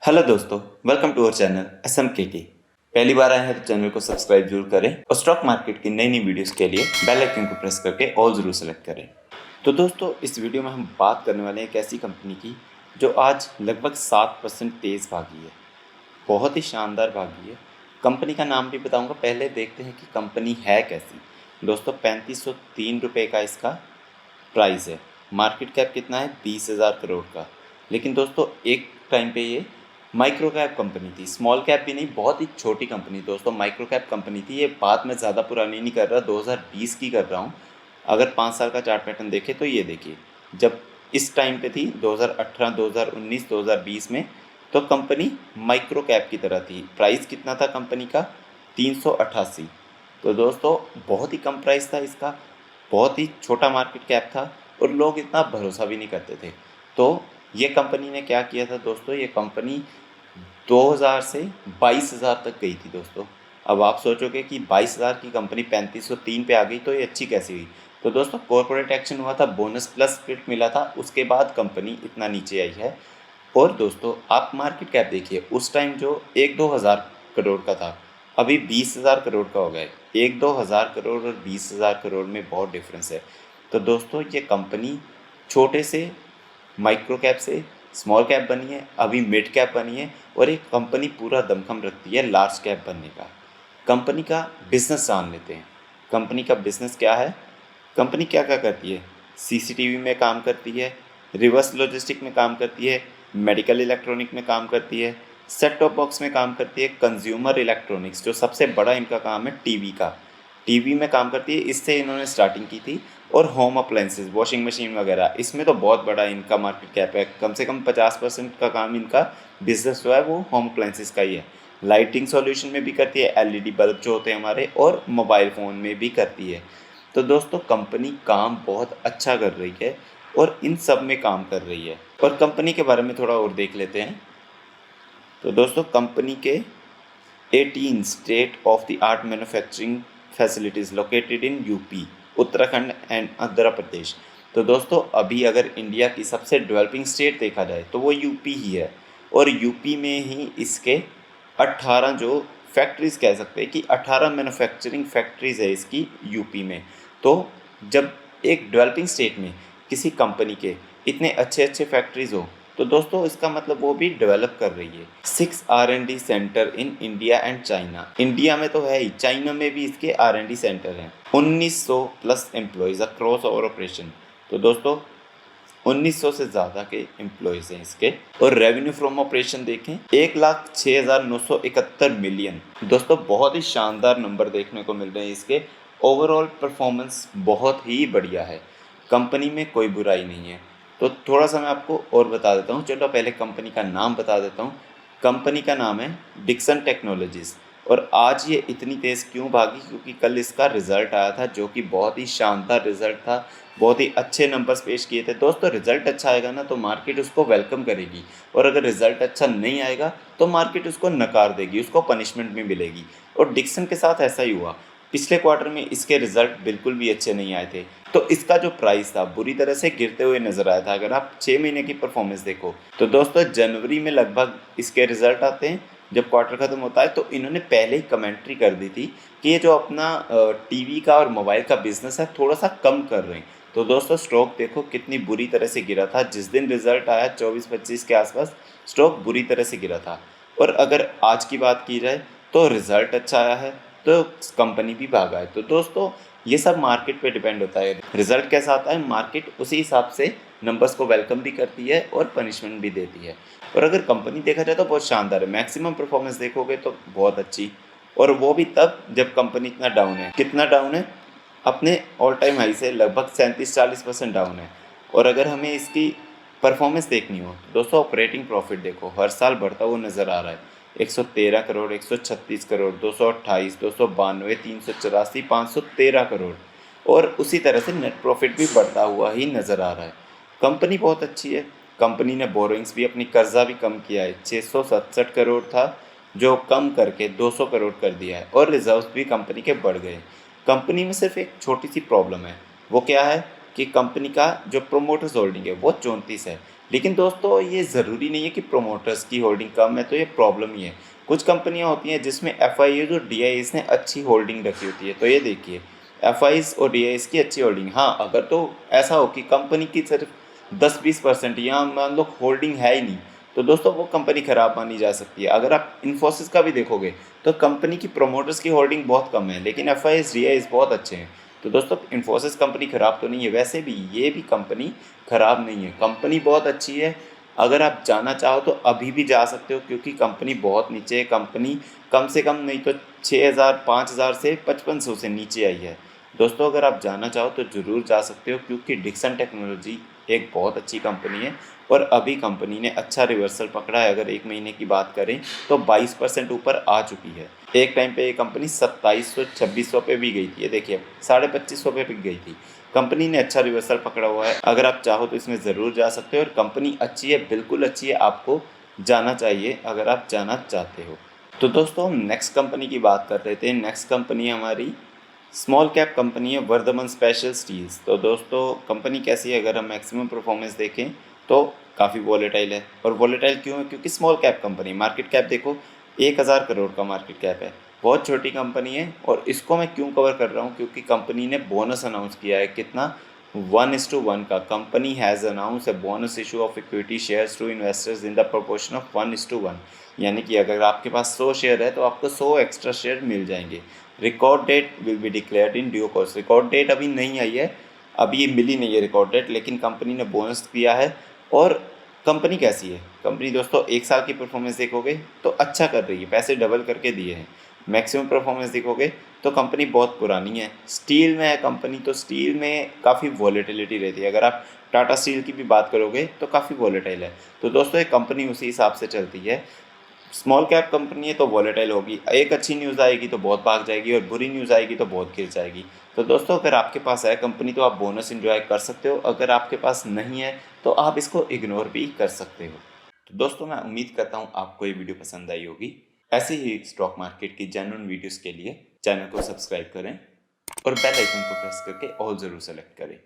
Hello दोस्तों, welcome to our channel SMKK। पहली बार आए हैं तो चैनल को सब्सक्राइब जरूर करें और स्टॉक मार्केट की नई नई वीडियोस के लिए बेल आइकन को प्रेस करके ऑल जरूर सेलेक्ट करें। तो दोस्तों, इस वीडियो में हम बात करने वाले हैं एक ऐसी कंपनी की जो आज लगभग 7% तेज़ भागी है। बहुत ही शानदार भागी है। कंपनी का नाम भी बताऊँगा, पहले देखते हैं कि कंपनी है कैसी। दोस्तों, 3503 का इसका प्राइस है। मार्केट कैप कितना है? 20,000 करोड़ का। लेकिन दोस्तों, एक टाइम पे ये माइक्रो कैप कंपनी थी, स्मॉल कैप भी नहीं, बहुत ही छोटी कंपनी दोस्तों, माइक्रो कैप कंपनी थी। ये बात मैं ज़्यादा पुरानी नहीं कर रहा, 2020 की कर रहा हूँ। अगर 5 साल का चार्ट पैटर्न देखें तो ये देखिए, जब इस टाइम पे थी 2018, 2019, 2020 में, तो कंपनी माइक्रो कैप की तरह थी। प्राइस कितना था कंपनी का? 388। तो दोस्तों, बहुत ही कम प्राइस था इसका, बहुत ही छोटा मार्केट कैप था और लोग इतना भरोसा भी नहीं करते थे। तो ये कंपनी ने क्या किया था दोस्तों, ये कंपनी 2000 से 22,000 तक गई थी दोस्तों। अब आप सोचोगे कि 22,000 की कंपनी 3503 पे आ गई तो ये अच्छी कैसी हुई? तो दोस्तों, कॉर्पोरेट एक्शन हुआ था, बोनस प्लस स्प्लिट मिला था, उसके बाद कंपनी इतना नीचे आई है। और दोस्तों, आप मार्केट कैप देखिए, उस टाइम जो 1-2 हज़ार करोड़ का था, अभी 20,000 करोड़ का हो गया है। 1-2 हज़ार करोड़ और 20,000 करोड़ में बहुत डिफरेंस है। तो दोस्तों, ये कंपनी छोटे से माइक्रो कैप से स्मॉल कैप बनी है, अभी मिड कैप बनी है, और एक कंपनी पूरा दमखम रखती है लार्ज कैप बनने का। कंपनी का बिजनेस जान लेते हैं। कंपनी का बिजनेस क्या है? कंपनी क्या क्या करती है? CCTV में काम करती है, रिवर्स लॉजिस्टिक में काम करती है, मेडिकल इलेक्ट्रॉनिक में काम करती है, सेट टॉप बॉक्स में काम करती है, कंज्यूमर इलेक्ट्रॉनिक्स जो सबसे बड़ा इनका काम है टीवी का, टीवी में काम करती है। इससे इन्होंने स्टार्टिंग की थी। और होम अप्लाइंसेस, वॉशिंग मशीन वगैरह, इसमें तो बहुत बड़ा इनका मार्केट कैप है। कम से कम 50% का काम इनका बिजनेस जो है वो होम अप्लाइंसेस का ही है। लाइटिंग सॉल्यूशन में भी करती है, LED बल्ब जो होते हैं हमारे, और मोबाइल फ़ोन में भी करती है। तो दोस्तों, कंपनी काम बहुत अच्छा कर रही है और इन सब में काम कर रही है। और कंपनी के बारे में थोड़ा और देख लेते हैं। तो दोस्तों, कंपनी के 18 state of the art manufacturing facilities located in UP, Uttarakhand and Andhra Pradesh. तो दोस्तों, अभी अगर इंडिया की सबसे डेवलपिंग स्टेट देखा जाए तो वो यूपी ही है। और यूपी में ही इसके 18 जो फैक्ट्रीज़ कह सकते हैं कि 18 मैन्युफैक्चरिंग फैक्ट्रीज़ है इसकी यूपी में। तो जब एक डेवलपिंग स्टेट में किसी कंपनी के इतने अच्छे अच्छे फैक्ट्रीज़ हो, तो दोस्तों इसका मतलब वो भी डेवलप कर रही है। 6 R&D centre in India and China. India में तो है ही, चाइना में भी इसके R&D सेंटर हैं। 1900 प्लस एम्प्लॉयज़ अक्रॉस और ऑपरेशन। तो दोस्तों, 1900 से ज़्यादा के एम्प्लॉयज़ हैं इसके। और रेवेन्यू फ्रॉम ऑपरेशन देखें, 1,06,971 मिलियन। दोस्तों, बहुत ही शानदार नंबर देखने को मिल रहे हैं इसके। ओवरऑल परफॉर्मेंस बहुत ही बढ़िया है, कंपनी में कोई बुराई नहीं है। तो थोड़ा सा मैं आपको और बता देता हूँ। चलो पहले कंपनी का नाम बता देता हूँ। कंपनी का नाम है डिक्सन टेक्नोलॉजीज़। और आज ये इतनी तेज़ क्यों भागी? क्योंकि कल इसका रिज़ल्ट आया था जो कि बहुत ही शानदार रिज़ल्ट था, बहुत ही अच्छे नंबर्स पेश किए थे। दोस्तों, रिज़ल्ट अच्छा आएगा ना तो मार्केट उसको वेलकम करेगी, और अगर रिज़ल्ट अच्छा नहीं आएगा तो मार्केट उसको नकार देगी, उसको पनिशमेंट भी मिलेगी। और डिक्सन के साथ ऐसा ही हुआ। पिछले क्वार्टर में इसके रिज़ल्ट बिल्कुल भी अच्छे नहीं आए थे, तो इसका जो प्राइस था बुरी तरह से गिरते हुए नज़र आया था। अगर आप 6 महीने की परफॉर्मेंस देखो तो दोस्तों, जनवरी में लगभग इसके रिज़ल्ट आते हैं। जब क्वार्टर ख़त्म होता है तो इन्होंने पहले ही कमेंट्री कर दी थी कि ये जो अपना टीवी का और मोबाइल का बिज़नेस है थोड़ा सा कम कर रहे हैं। तो दोस्तों, स्टॉक देखो कितनी बुरी तरह से गिरा था। जिस दिन रिज़ल्ट आया 24-25 के आसपास, स्टॉक बुरी तरह से गिरा था। और अगर आज की बात की जाए तो रिज़ल्ट अच्छा आया है तो कंपनी भी भागा है। तो दोस्तों, ये सब मार्केट पे डिपेंड होता है। रिज़ल्ट कैसा आता है, मार्केट उसी हिसाब से नंबर्स को वेलकम भी करती है और पनिशमेंट भी देती है। और अगर कंपनी देखा जाए तो बहुत शानदार है। मैक्सिमम परफॉर्मेंस देखोगे तो बहुत अच्छी, और वो भी तब जब कंपनी इतना डाउन है। कितना डाउन है? अपने ऑल टाइम हाई से लगभग 37-40% डाउन है। और अगर हमें इसकी परफॉर्मेंस देखनी हो तो दोस्तों, ऑपरेटिंग प्रॉफिट देखो, हर साल बढ़ता हुआ नज़र आ रहा है। 113 करोड़, 136 करोड़, 228, 292, 384, 513 करोड़। और उसी तरह से नेट प्रॉफिट भी बढ़ता हुआ ही नज़र आ रहा है। कंपनी बहुत अच्छी है। कंपनी ने बोरोइंग्स भी, अपनी कर्जा भी कम किया है। 667 करोड़ था जो कम करके 200 करोड़ कर दिया है। और रिजर्व्स भी कंपनी के बढ़ गए। कंपनी में सिर्फ एक छोटी सी प्रॉब्लम है, वो क्या है? कि कंपनी का जो प्रोमोटर्स होल्डिंग है वो 34 है। लेकिन दोस्तों ये ज़रूरी नहीं है कि प्रोमोटर्स की होल्डिंग कम है तो ये प्रॉब्लम ही है। कुछ कंपनियां होती हैं जिसमें एफआईएस और डीआईएस ने अच्छी होल्डिंग रखी होती है। तो ये देखिए एफआईएस और डीआईएस की अच्छी होल्डिंग, हाँ अगर तो ऐसा हो कि कंपनी की सिर्फ 10-20% या मान लो होल्डिंग है ही नहीं, तो दोस्तों वो कंपनी खराब मानी जा सकती है। अगर आप इन्फोसिस का भी देखोगे तो कंपनी की प्रोमोटर्स की होल्डिंग बहुत कम है, लेकिन एफआईएस डीआईएस बहुत अच्छे हैं। तो दोस्तों इन्फोसिस कंपनी खराब तो नहीं है, वैसे भी ये भी कंपनी खराब नहीं है, कंपनी बहुत अच्छी है। अगर आप जाना चाहो तो अभी भी जा सकते हो, क्योंकि कंपनी बहुत नीचे है। कंपनी कम से कम नहीं तो 6,000 5,000 से 5500 से नीचे आई है। दोस्तों अगर आप जाना चाहो तो ज़रूर जा सकते हो, क्योंकि डिक्सन टेक्नोलॉजी एक बहुत अच्छी कंपनी है और अभी कंपनी ने अच्छा रिवर्सल पकड़ा है। अगर एक महीने की बात करें तो 22% ऊपर आ चुकी है। एक टाइम पे ये कंपनी 2700-2600 पे भी गई थी, ये देखिए 2550 पे बिक गई थी। कंपनी ने अच्छा रिवर्सल पकड़ा हुआ है। अगर आप चाहो तो इसमें ज़रूर जा सकते हो और कंपनी अच्छी है, बिल्कुल अच्छी है, आपको जाना चाहिए अगर आप जाना चाहते हो। तो दोस्तों हम नेक्स्ट कंपनी की बात कर रहे थे। नेक्स्ट कंपनी हमारी स्मॉल कैप कंपनी है वर्धमान स्पेशल स्टील्स। तो दोस्तों कंपनी कैसी है, अगर हम मैक्सिमम परफॉर्मेंस देखें तो काफ़ी वॉलेटाइल है। और वॉलेटाइल क्यों है, क्योंकि small cap company, market cap देखो 1,000 करोड़ का मार्केट कैप है, बहुत छोटी कंपनी है। और इसको मैं क्यों कवर कर रहा हूँ, क्योंकि कंपनी ने बोनस अनाउंस किया है कितना, 1:1 का। Company has announce a bonus issue of equity shares to investors in the proportion of 1:1, यानी कि अगर आपके पास 100 शेयर है तो आपको 100 एक्स्ट्रा शेयर मिल जाएंगे। Record date will be declared in due course. Record date अभी नहीं आई है, अभी मिली नहीं है रिकॉर्ड डेट, लेकिन कंपनी ने बोनस दिया है। और कंपनी कैसी है, कंपनी दोस्तों 1 साल की परफॉर्मेंस देखोगे तो अच्छा कर रही है, पैसे डबल करके दिए हैं। मैक्सिमम परफॉर्मेंस देखोगे तो कंपनी बहुत पुरानी है। स्टील में है कंपनी, तो स्टील में काफ़ी वॉलेटिलिटी रहती है। अगर आप टाटा स्टील की भी बात करोगे तो काफ़ी वॉलेटाइल है। तो दोस्तों एक कंपनी उसी हिसाब से चलती है। स्मॉल कैप कंपनी है तो वॉलेटाइल होगी, एक अच्छी न्यूज़ आएगी तो बहुत भाग जाएगी और बुरी न्यूज़ आएगी तो बहुत गिर जाएगी। तो दोस्तों अगर आपके पास है कंपनी तो आप बोनस एंजॉय कर सकते हो, अगर आपके पास नहीं है तो आप इसको इग्नोर भी कर सकते हो। तो दोस्तों मैं उम्मीद करता हूँ आपको ये वीडियो पसंद आई होगी। ऐसे ही स्टॉक मार्केट की जेन्युइन वीडियोस के लिए चैनल को सब्सक्राइब करें और बेल आइकन को प्रेस करके ऑल ज़रूर सेलेक्ट करें।